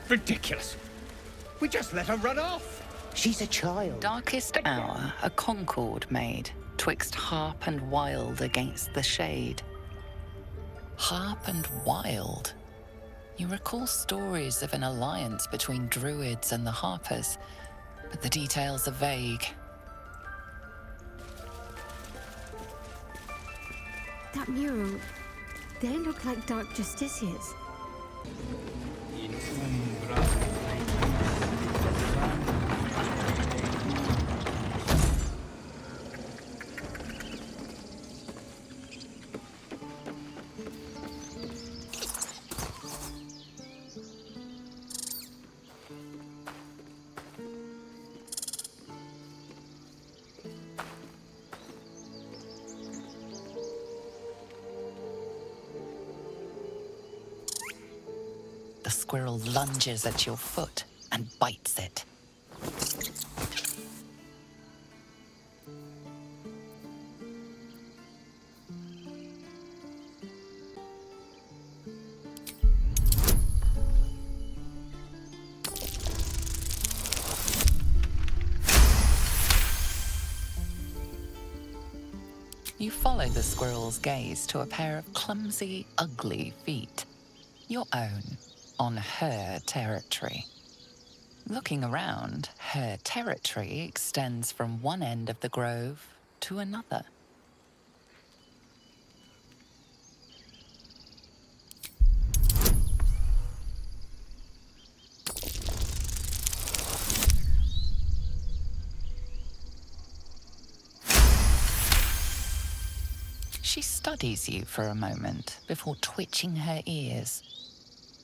Ridiculous. We just let her run off. She's a child. Darkest hour, a concord made, twixt harp and wild against the shade. Harp and wild. You recall stories of an alliance between druids and the harpers, but the details are vague. That mural, they look like dark justiciars. The squirrel lunges at your foot and bites it. You follow the squirrel's gaze to a pair of clumsy, ugly feet. Your own, on her territory. Looking around, her territory extends from one end of the grove to another. She studies you for a moment before twitching her ears.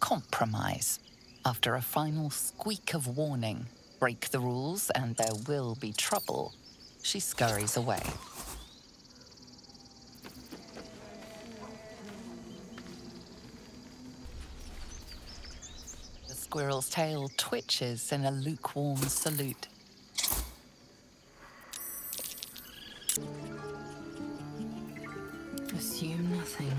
Compromise. After a final squeak of warning, break the rules and there will be trouble, she scurries away. The squirrel's tail twitches in a lukewarm salute. Assume nothing.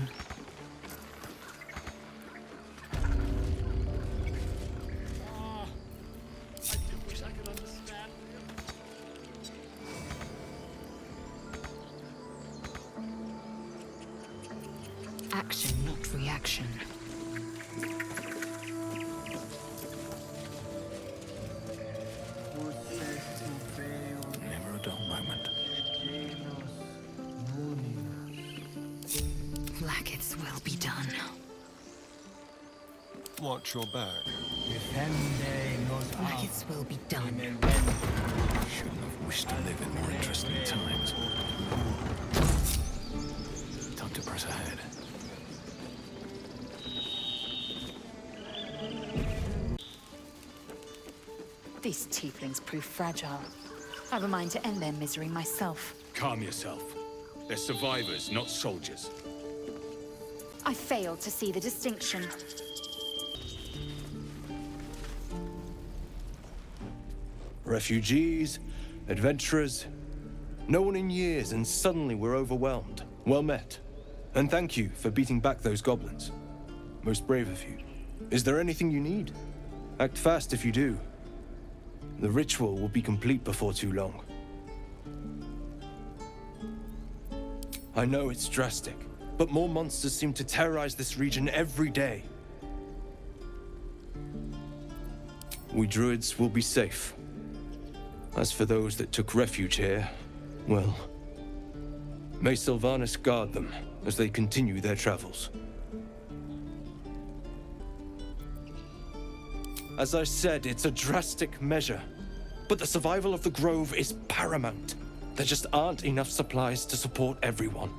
Action, not reaction. Never a dull moment. Blackets will be done. Watch your back. Blackets will be done. Shouldn't have wished to live in more interesting times. Time to press ahead. These tieflings prove fragile. I have a mind to end their misery myself. Calm yourself. They're survivors, not soldiers. I failed to see the distinction. Refugees, adventurers, no one in years, and suddenly we're overwhelmed. Well met. And thank you for beating back those goblins. Most brave of you. Is there anything you need? Act fast if you do. The ritual will be complete before too long. I know it's drastic, but more monsters seem to terrorize this region every day. We druids will be safe. As for those that took refuge here, well, may Sylvanas guard them as they continue their travels. As I said, it's a drastic measure, but the survival of the Grove is paramount. There just aren't enough supplies to support everyone.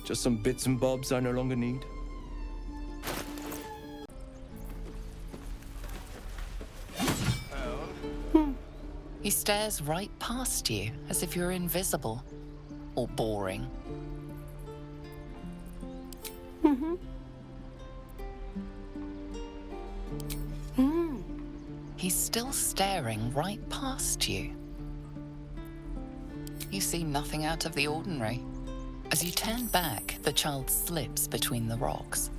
Just some bits and bobs I no longer need. He stares right past you, as if you're invisible. Or boring. He's still staring right past you. You see nothing out of the ordinary. As you turn back, the child slips between the rocks.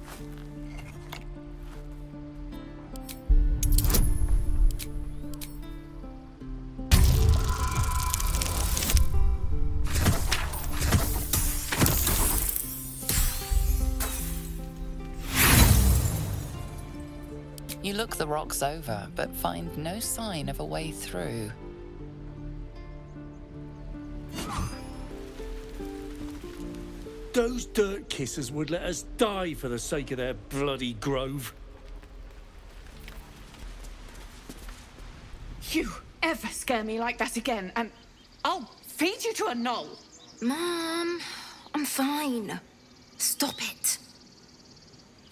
You look the rocks over, but find no sign of a way through. Those dirt kissers would let us die for the sake of their bloody grove. You ever scare me like that again, and I'll feed you to a knoll. Mom, I'm fine. Stop it.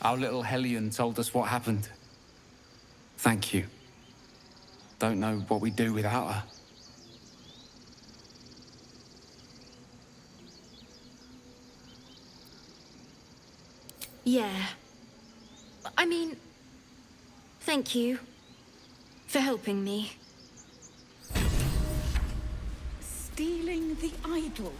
Our little Hellion told us what happened. Thank you. Don't know what we'd do without her. Yeah. I mean, thank you for helping me. Stealing the idol?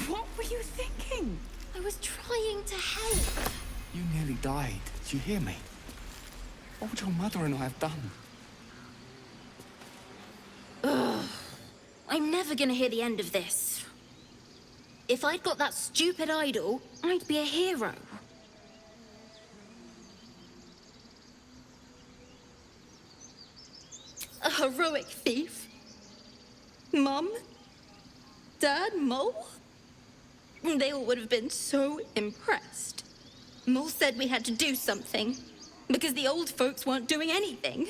What were you thinking? I was trying to help. You nearly died. Did you hear me? What would your mother and I have done? I'm never gonna hear the end of this. If I'd got that stupid idol, I'd be a hero. A heroic thief? Mum? Dad? Mole? They all would have been so impressed. Mole said we had to do something, because the old folks weren't doing anything.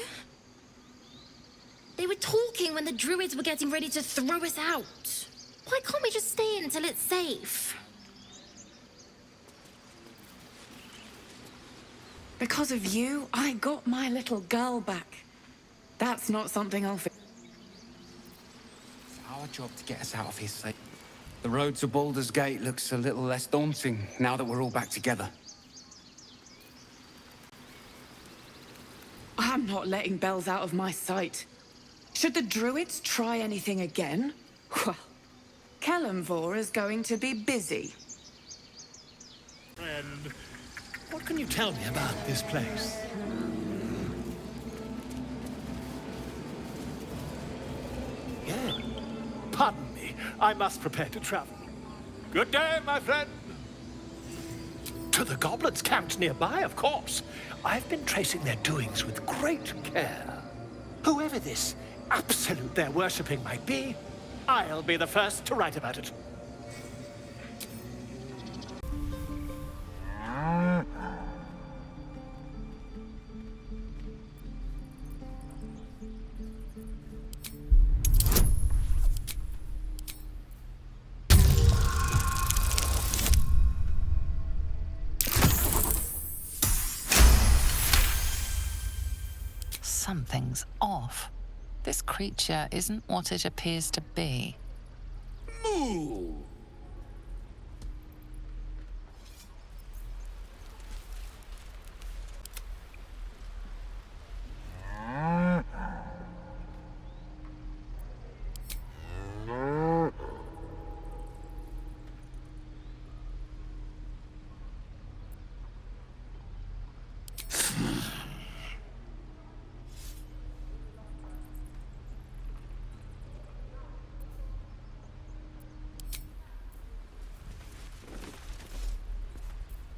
They were talking when the druids were getting ready to throw us out. Why can't we just stay in until it's safe? Because of you, I got my little girl back. That's not something I'll It's our job to get us out of here safe. The road to Baldur's Gate looks a little less daunting now that we're all back together. I'm not letting bells out of my sight. Should the druids try anything again? Well, Kelemvor is going to be busy. Friend, what can you tell me about this place? Yeah. Pardon me. I must prepare to travel. Good day, my friend. To the goblins camped nearby, of course. I've been tracing their doings with great care. Whoever this absolute they're worshipping might be, I'll be the first to write about it. Something's off. This creature isn't what it appears to be. Moo!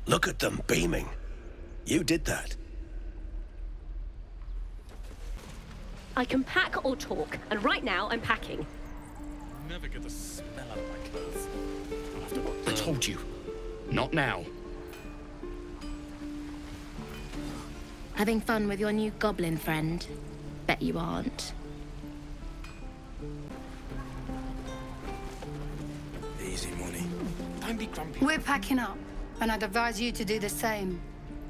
Look at them beaming. You did that. I can pack or talk, and right now I'm packing. Never get the smell out of my clothes. After what I told you. Not now. Having fun with your new goblin friend? Bet you aren't. Easy money. Don't be grumpy. We're packing up, and I'd advise you to do the same.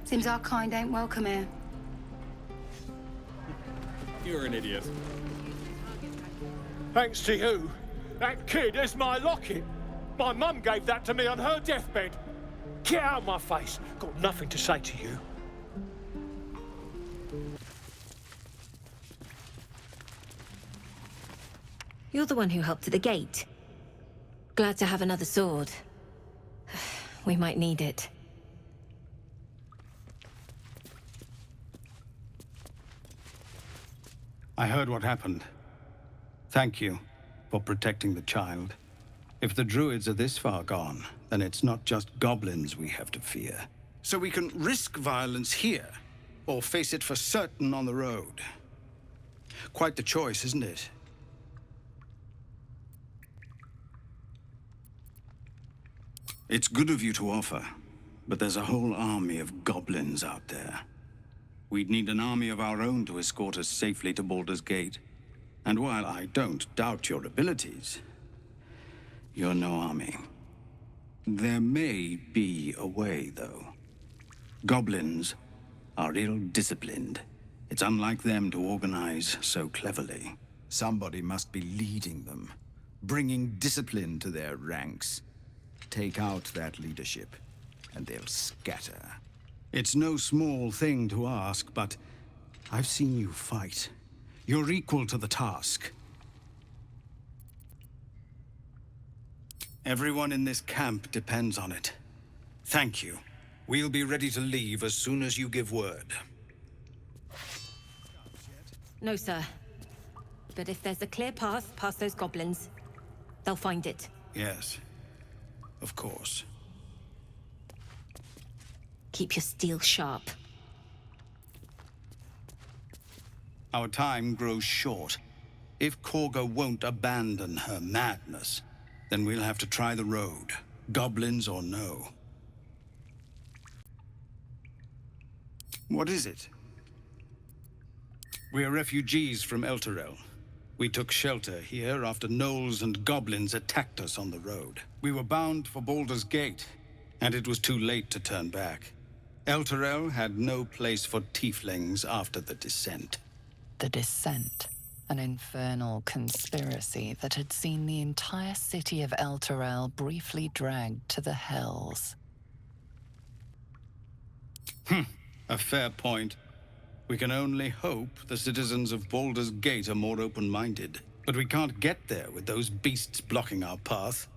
Seems our kind ain't welcome here. You're an idiot. Thanks to you. That kid is my locket. My mum gave that to me on her deathbed. Get out of my face. Got nothing to say to you. You're the one who helped at the gate. Glad to have another sword. We might need it. I heard what happened. Thank you for protecting the child. If the druids are this far gone, then it's not just goblins we have to fear. So we can risk violence here, or face it for certain on the road. Quite the choice, isn't it? It's good of you to offer, but there's a whole army of goblins out there. We'd need an army of our own to escort us safely to Baldur's Gate. And while I don't doubt your abilities, you're no army. There may be a way, though. Goblins are ill-disciplined. It's unlike them to organize so cleverly. Somebody must be leading them, bringing discipline to their ranks. Take out that leadership, and they'll scatter. It's no small thing to ask, but I've seen you fight. You're equal to the task. Everyone in this camp depends on it. Thank you. We'll be ready to leave as soon as you give word. No, sir. But if there's a clear path past those goblins, they'll find it. Yes. Of course. Keep your steel sharp. Our time grows short. If Korga won't abandon her madness, then we'll have to try the road, goblins or no. What is it? We're refugees from Elturel. We took shelter here after gnolls and goblins attacked us on the road. We were bound for Baldur's Gate, and it was too late to turn back. Elturel had no place for tieflings after the Descent. The Descent, an infernal conspiracy that had seen the entire city of Elturel briefly dragged to the Hells. A fair point. We can only hope the citizens of Baldur's Gate are more open-minded. But we can't get there with those beasts blocking our path.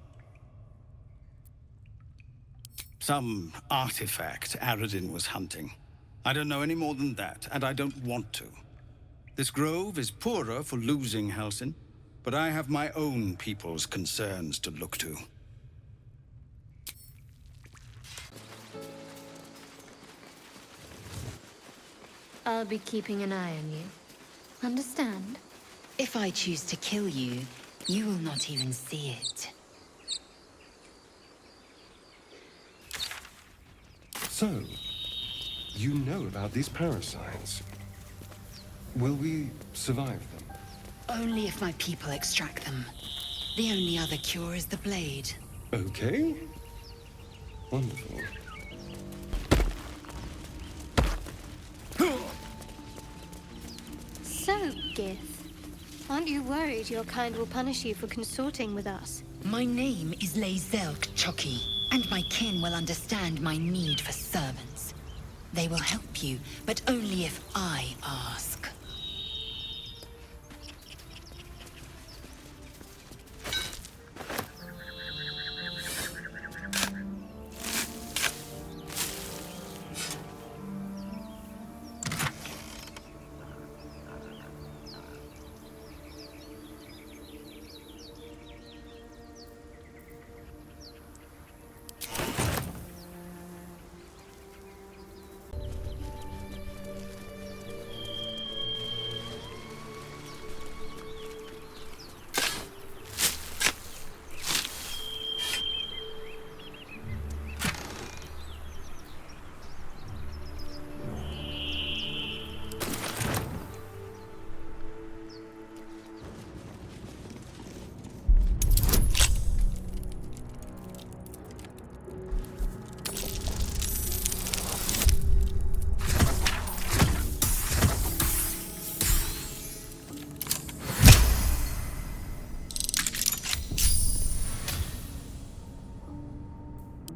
Some artifact Aradin was hunting. I don't know any more than that, and I don't want to. This grove is poorer for losing Halsin, but I have my own people's concerns to look to. I'll be keeping an eye on you. Understand? If I choose to kill you, you will not even see it. So, you know about these parasites. Will we survive them? Only if my people extract them. The only other cure is the blade. Okay. Wonderful. So, Gith, aren't you worried your kind will punish you for consorting with us? My name is Lae'zel K'Choki, and my kin will understand my need for servants. They will help you, but only if I ask.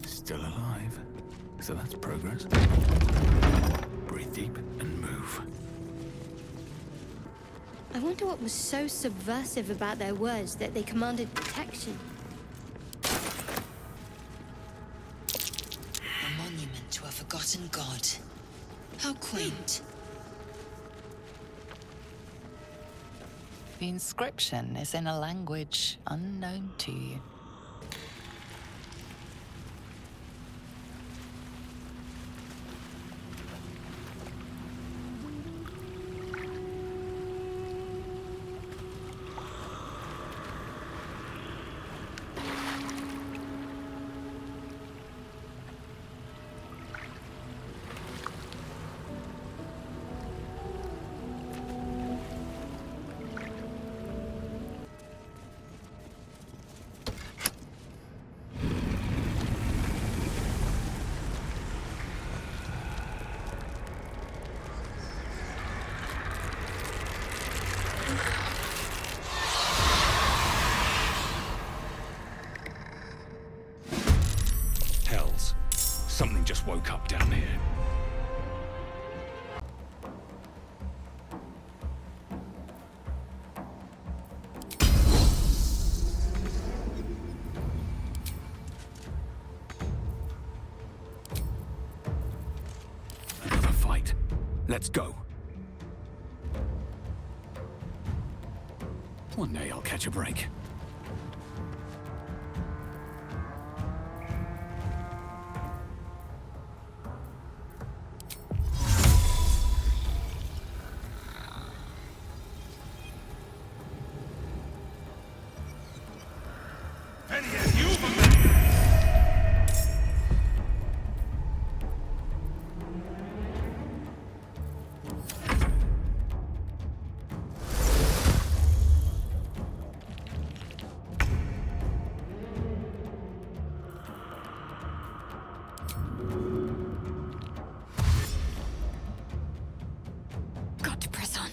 Still alive. So that's progress. Breathe deep and move. I wonder what was so subversive about their words that they commanded protection. A monument to a forgotten god. How quaint. The inscription is in a language unknown to you. fuck up down here. Another fight. Let's go. One day I'll catch a break. Got to press on.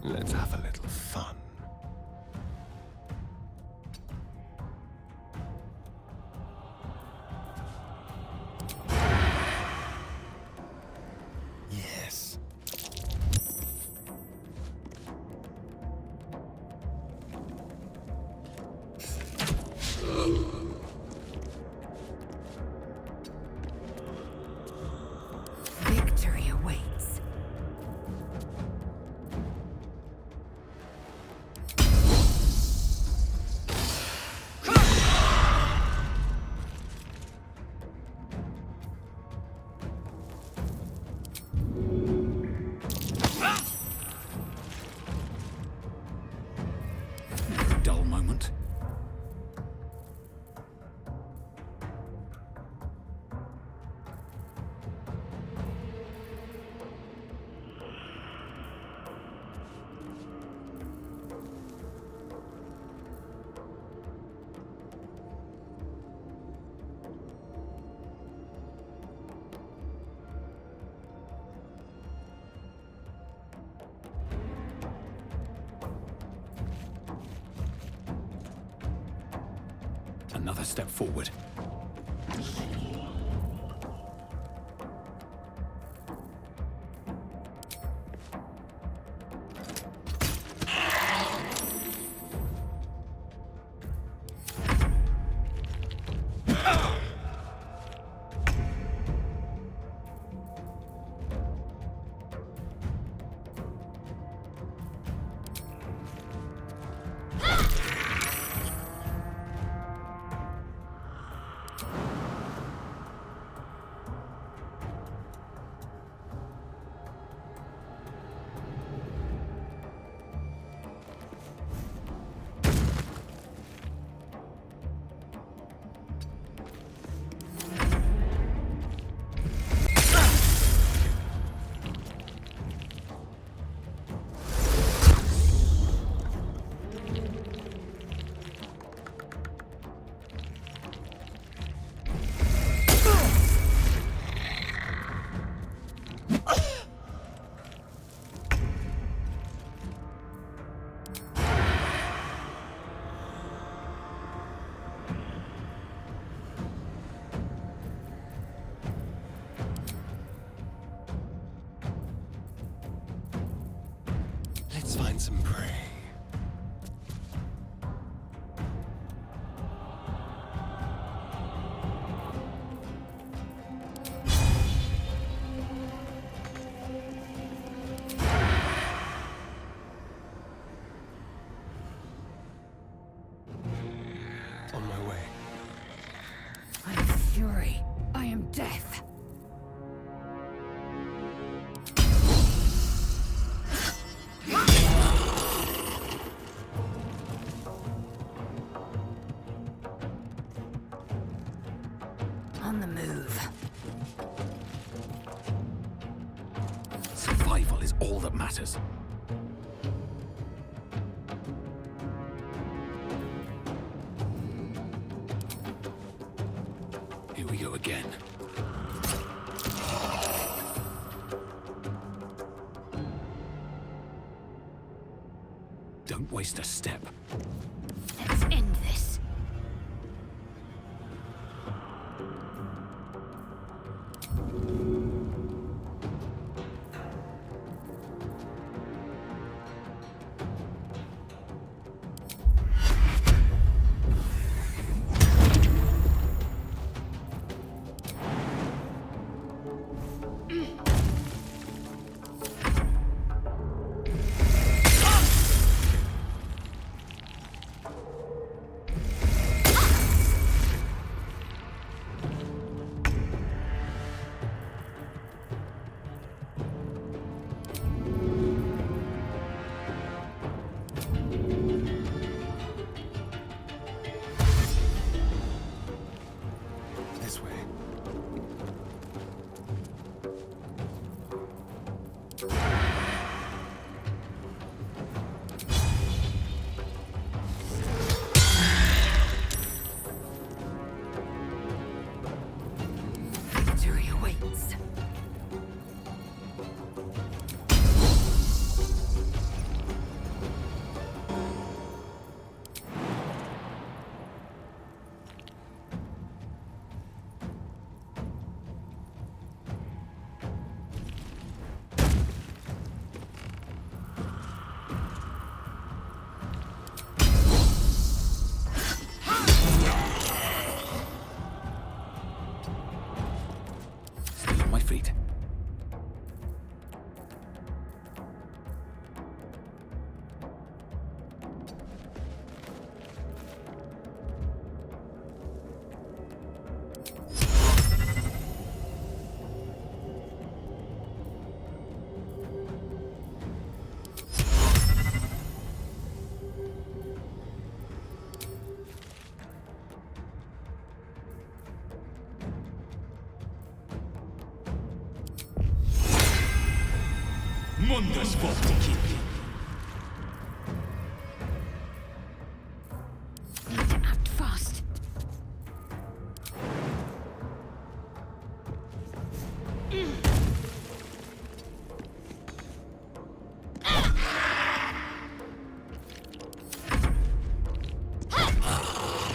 Let's have a little fun. Yes. Victory awaits. Dull moment. Another step forward. On my way. I am fury. I am death. On the move. Survival is all that matters. Here we go again. Don't waste a step. Let's end this. This way. Victory awaits. Still on my feet. Mundus Vortiki. Need to act fast. They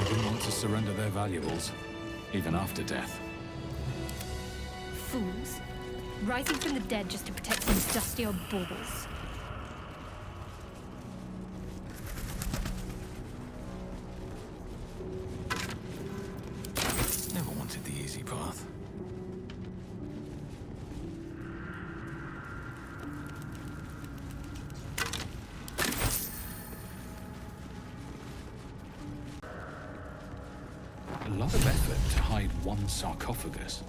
didn't want to surrender their valuables, even after death. Fools. Rising from the dead just to protect some dusty old baubles. Never wanted the easy path. A lot of effort to hide one sarcophagus.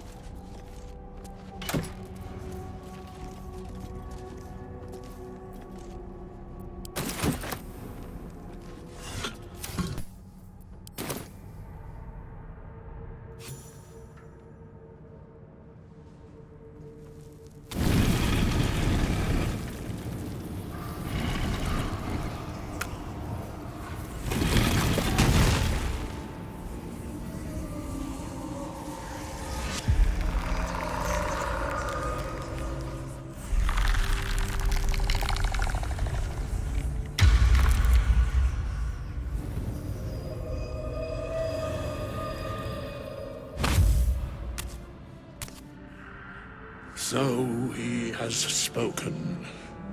So he has spoken,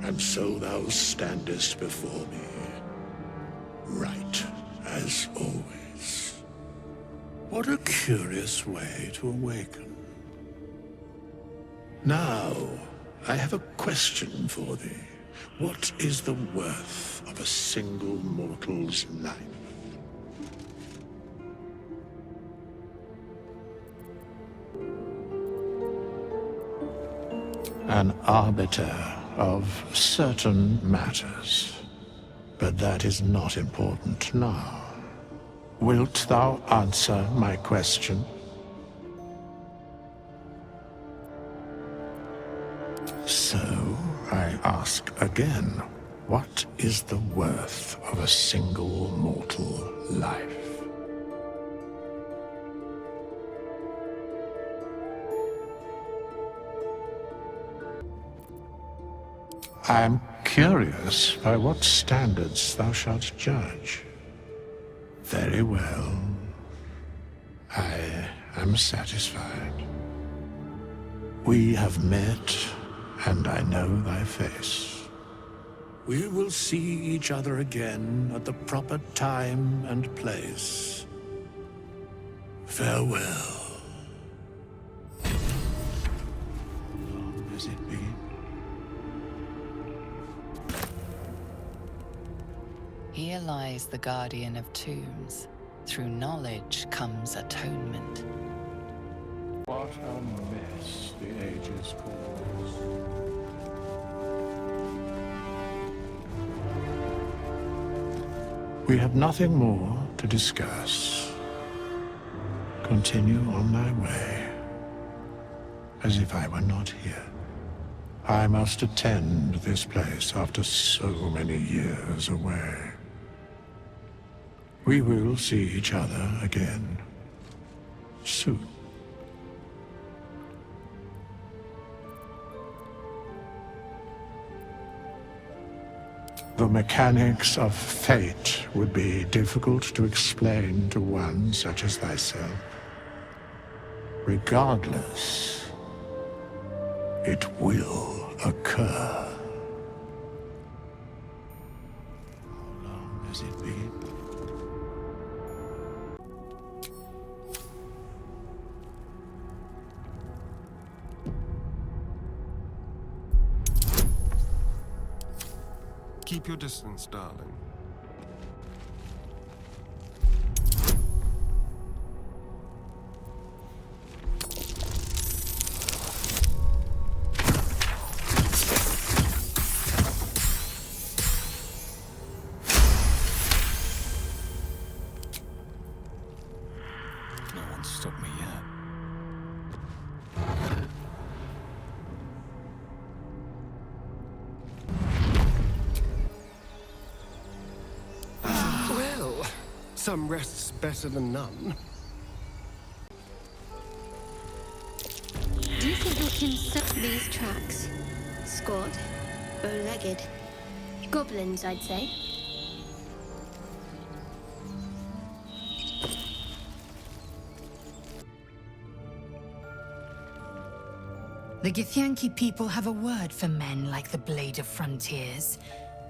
and so thou standest before me. Right, as always. What a curious way to awaken. Now, I have a question for thee. What is the worth of a single mortal's life? an arbiter of certain matters. But that is not important now. Wilt thou answer my question? So, I ask again, what is the worth of a single mortal life? I am curious by what standards thou shalt judge. Very well. I am satisfied. We have met, and I know thy face. We will see each other again at the proper time and place. Farewell. How long has it been? Here lies the guardian of tombs. Through knowledge comes atonement. What a mess the ages cause. We have nothing more to discuss. Continue on thy way, as if I were not here. I must attend this place after so many years away. We will see each other again soon. The mechanics of fate would be difficult to explain to one such as thyself. Regardless, it will occur. How long has it been? Keep your distance, darling. No one's stopped me yet. Well, some rest's better than none. Do you think you can set these tracks? Squat, bow-legged. Goblins, I'd say. The Githyanki people have a word for men like the Blade of Frontiers.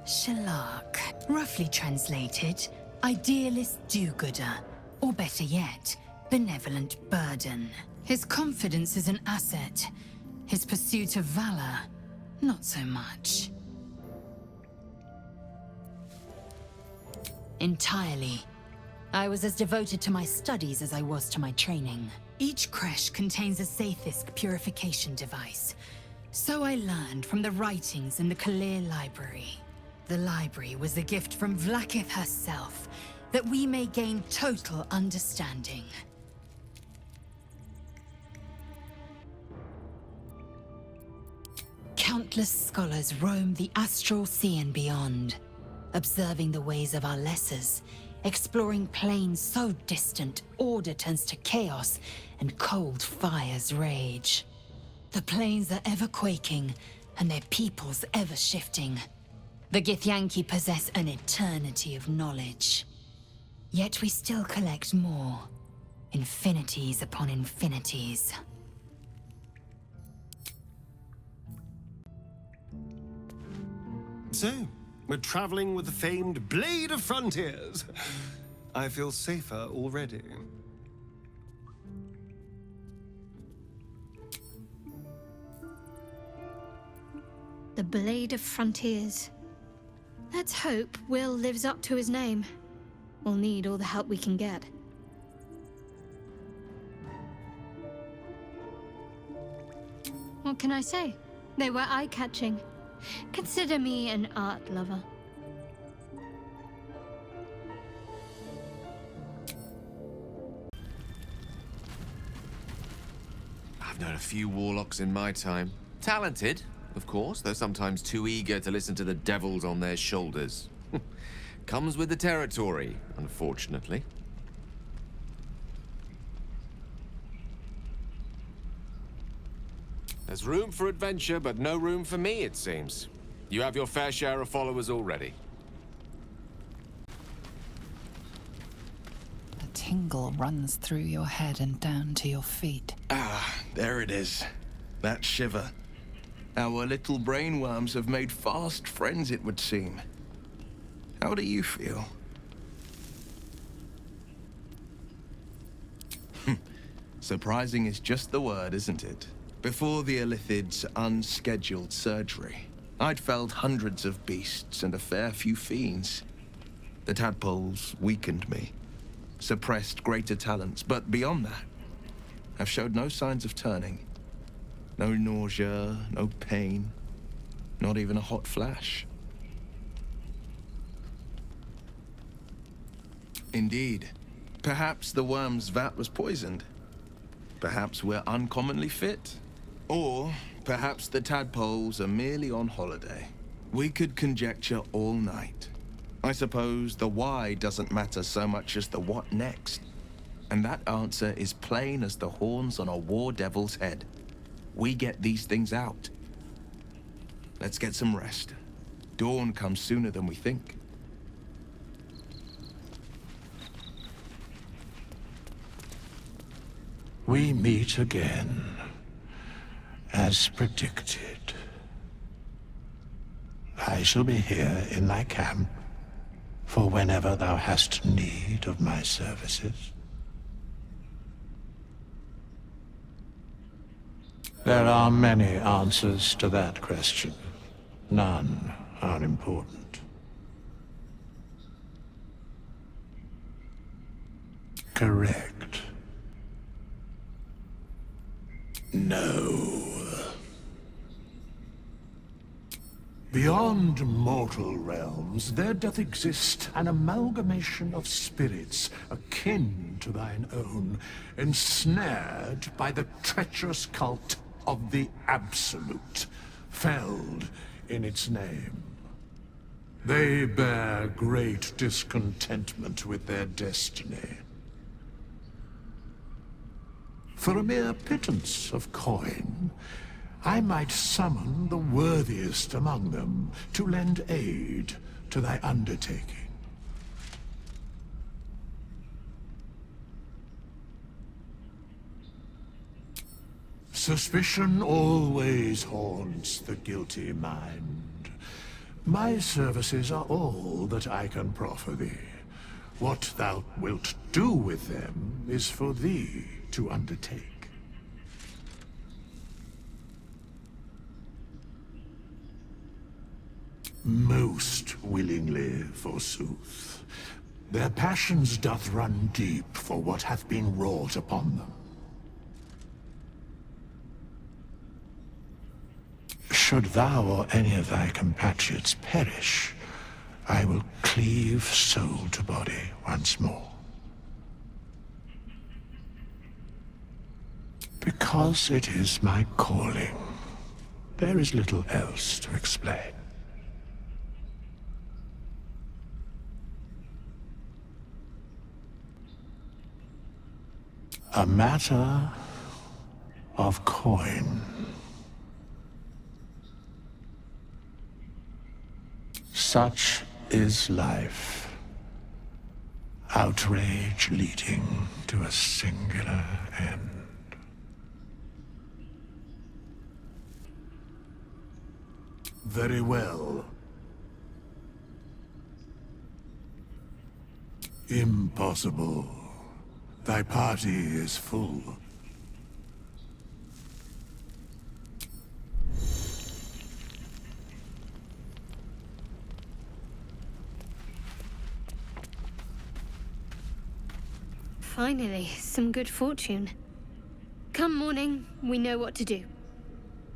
Shalak. Roughly translated, idealist do-gooder. Or better yet, benevolent burden. His confidence is an asset. His pursuit of valor, not so much. Entirely. I was as devoted to my studies as I was to my training. Each creche contains a Sathisk purification device. So I learned from the writings in the Kalir Library. The library was a gift from Vlaakith herself, that we may gain total understanding. Countless scholars roam the astral sea and beyond, observing the ways of our lessers, exploring planes so distant order turns to chaos and cold fires rage. The planes are ever quaking, and their peoples ever shifting. The Githyanki possess an eternity of knowledge. Yet we still collect more. Infinities upon infinities. So, we're traveling with the famed Blade of Frontiers. I feel safer already. The Blade of Frontiers. Let's hope Will lives up to his name. We'll need all the help we can get. What can I say? They were eye-catching. Consider me an art lover. I've known a few warlocks in my time. Talented, of course, though sometimes too eager to listen to the devils on their shoulders. Comes with the territory, unfortunately. There's room for adventure, but no room for me, it seems. You have your fair share of followers already. A tingle runs through your head and down to your feet. Ah, there it is. That shiver. Our little brainworms have made fast friends, it would seem. How do you feel? Surprising is just the word, isn't it? Before the Illithid's unscheduled surgery, I'd felled hundreds of beasts and a fair few fiends. The tadpoles weakened me, suppressed greater talents, but beyond that, I've showed no signs of turning. No nausea, no pain, not even a hot flash. Indeed. Perhaps the worm's vat was poisoned. Perhaps we're uncommonly fit. Or perhaps the tadpoles are merely on holiday. We could conjecture all night. I suppose the why doesn't matter so much as the what next. And that answer is plain as the horns on a war devil's head. We get these things out. Let's get some rest. Dawn comes sooner than we think. We meet again, as predicted. I shall be here in thy camp for whenever thou hast need of my services. There are many answers to that question. None are important. Correct. No. Beyond mortal realms, there doth exist an amalgamation of spirits akin to thine own, ensnared by the treacherous cult of the Absolute, felled in its name. They bear great discontentment with their destiny. For a mere pittance of coin, I might summon the worthiest among them to lend aid to thy undertaking. Suspicion always haunts the guilty mind. My services are all that I can proffer thee. What thou wilt do with them is for thee to undertake. Most willingly, forsooth. Their passions doth run deep for what hath been wrought upon them. Should thou or any of thy compatriots perish, I will cleave soul to body once more. Because it is my calling. There is little else to explain. A matter of coin. Such is life. Outrage leading to a singular end. Very well. Impossible. Thy party is full. Finally, some good fortune. Come morning, we know what to do.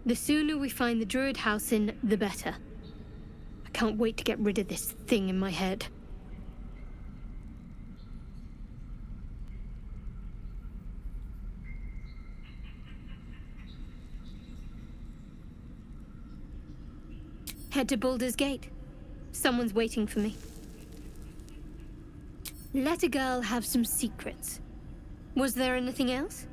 The sooner we find the Druid house in, the better. I can't wait to get rid of this thing in my head. Head to Baldur's Gate. Someone's waiting for me. Let a girl have some secrets. Was there anything else?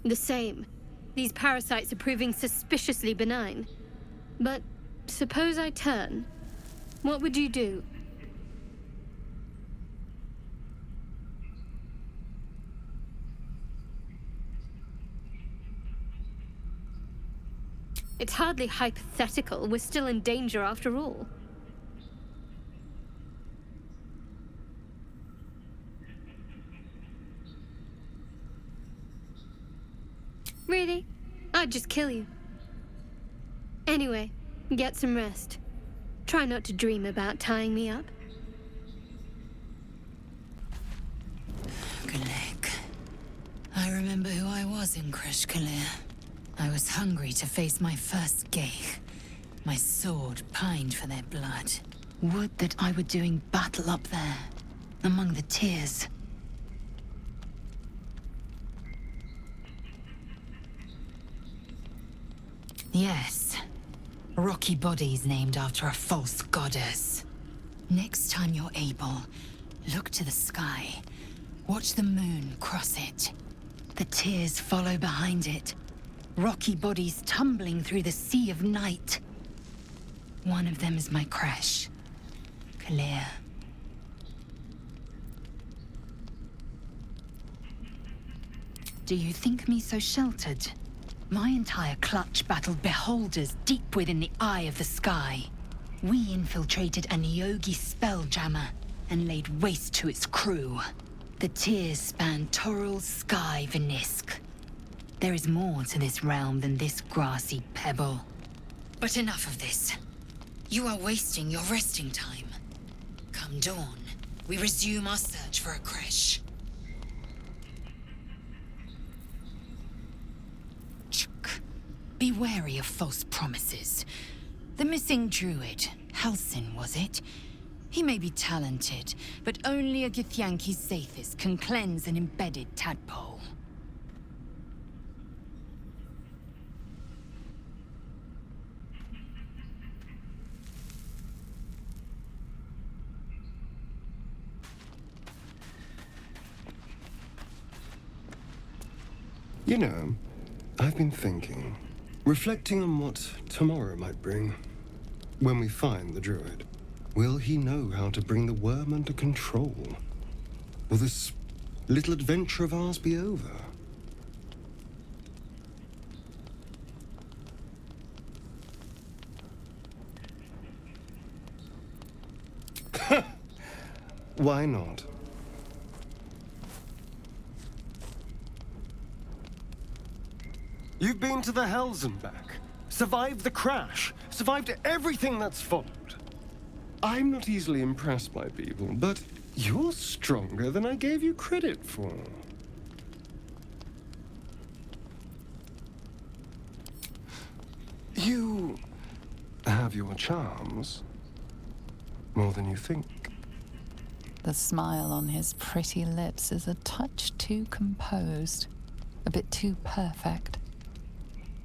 The same. These parasites are proving suspiciously benign. But suppose I turn. What would you do? It's hardly hypothetical. We're still in danger after all. Really? I'd just kill you. Anyway, get some rest. Try not to dream about tying me up. Galek. I remember who I was in Kresh Kalir. I was hungry to face my first Geich. My sword pined for their blood. Would that I were doing battle up there, among the tears. Yes. Rocky bodies named after a false goddess. Next time you're able, look to the sky. Watch the moon cross it. The tears follow behind it. Rocky bodies tumbling through the sea of night. One of them is my Kresh. Kalir. Do you think me so sheltered? My entire clutch battled beholders deep within the eye of the sky. We infiltrated a Neogi spelljammer and laid waste to its crew. The tears spanned Toral's sky, Venisk. There is more to this realm than this grassy pebble. But enough of this. You are wasting your resting time. Come dawn, we resume our search for a Kresh. Be wary of false promises. The missing druid, Halsin, was it? He may be talented, but only a Githyanki Zathis can cleanse an embedded tadpole. You know, I've been thinking, reflecting on what tomorrow might bring. When we find the druid, will he know how to bring the worm under control? Will this little adventure of ours be over? Why not? You've been to the Hells and back, survived the crash, survived everything that's followed. I'm not easily impressed by people, but you're stronger than I gave you credit for. You have your charms, more than you think. The smile on his pretty lips is a touch too composed, a bit too perfect.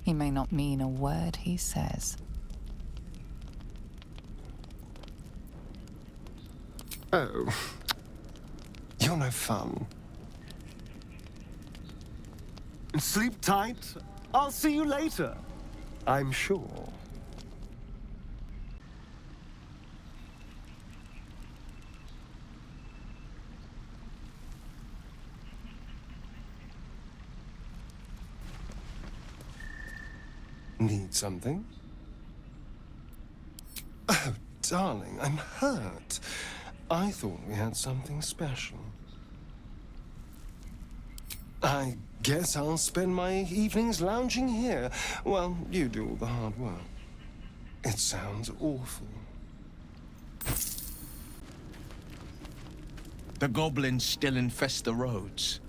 He may not mean a word he says. Oh, you're no fun. Sleep tight. I'll see you later, I'm sure. Need something? Oh, darling, I'm hurt. I thought we had something special. I guess I'll spend my evenings lounging here while you do all the hard work. It sounds awful. The goblins still infest the roads.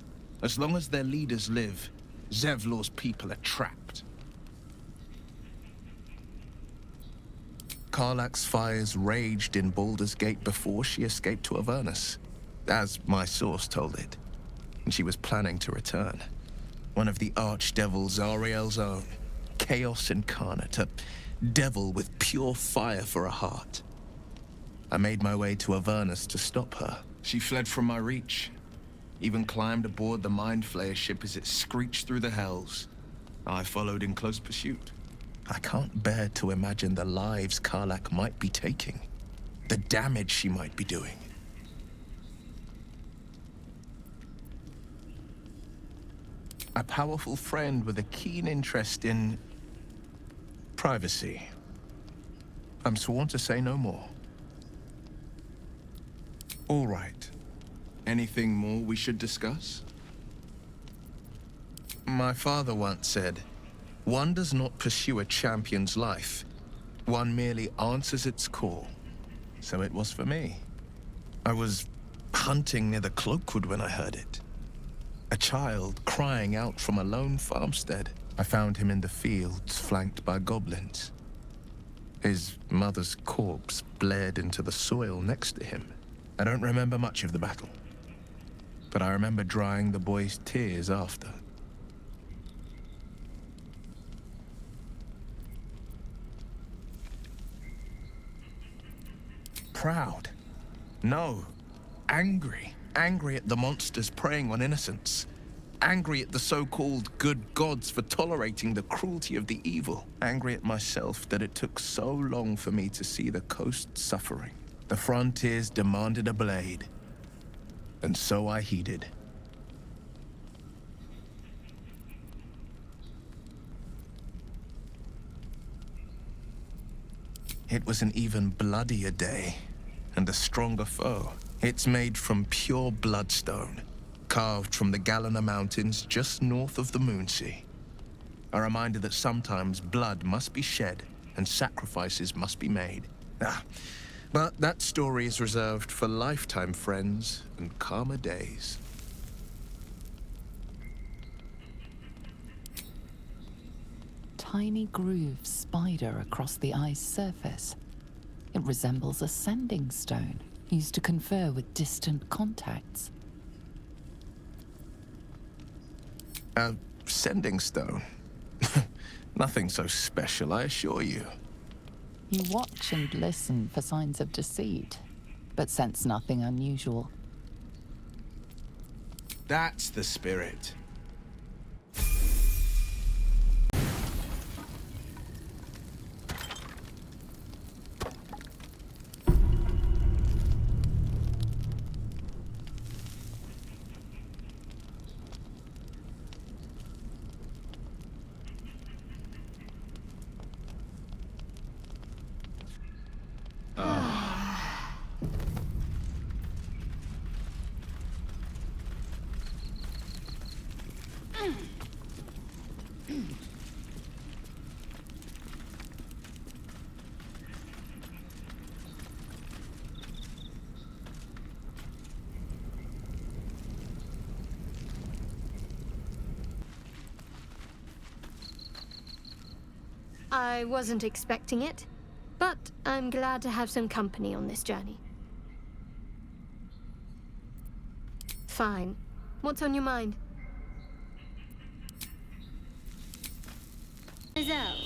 As long as their leaders live, Zevlor's people are trapped. Karlach's fires raged in Baldur's Gate before she escaped to Avernus, as my source told it. And she was planning to return. One of the archdevils Zariel's own, Chaos Incarnate, a devil with pure fire for a heart. I made my way to Avernus to stop her. She fled from my reach, even climbed aboard the Mind Flayer ship as it screeched through the hells. I followed in close pursuit. I can't bear to imagine the lives Karlach might be taking, the damage she might be doing. A powerful friend with a keen interest in privacy. I'm sworn to say no more. All right. Anything more we should discuss? My father once said, one does not pursue a champion's life. One merely answers its call. So it was for me. I was hunting near the Cloakwood when I heard it. A child crying out from a lone farmstead. I found him in the fields, flanked by goblins. His mother's corpse blared into the soil next to him. I don't remember much of the battle, but I remember drying the boy's tears after. Proud? No. Angry. Angry at the monsters preying on innocents. Angry at the so-called good gods for tolerating the cruelty of the evil. Angry at myself that it took so long for me to see the coast suffering. The frontiers demanded a blade, and so I heeded. It was an even bloodier day, and a stronger foe. It's made from pure bloodstone, carved from the Galena Mountains just north of the Moonsea. A reminder that sometimes blood must be shed and sacrifices must be made. But that story is reserved for lifetime friends and calmer days. Tiny grooves spider across the eye's surface. It resembles a sending stone, used to confer with distant contacts. A sending stone? Nothing so special, I assure you. You watch and listen for signs of deceit, but sense nothing unusual. That's the spirit. I wasn't expecting it, but I'm glad to have some company on this journey. Fine. What's on your mind? Lae'zel,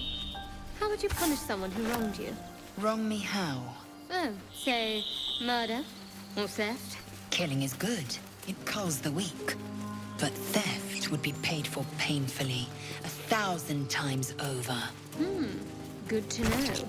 how would you punish someone who wronged you? Wrong me how? Oh, say, murder or theft? Killing is good. It culls the weak. But theft would be paid for painfully, 1,000 times over. Good to know.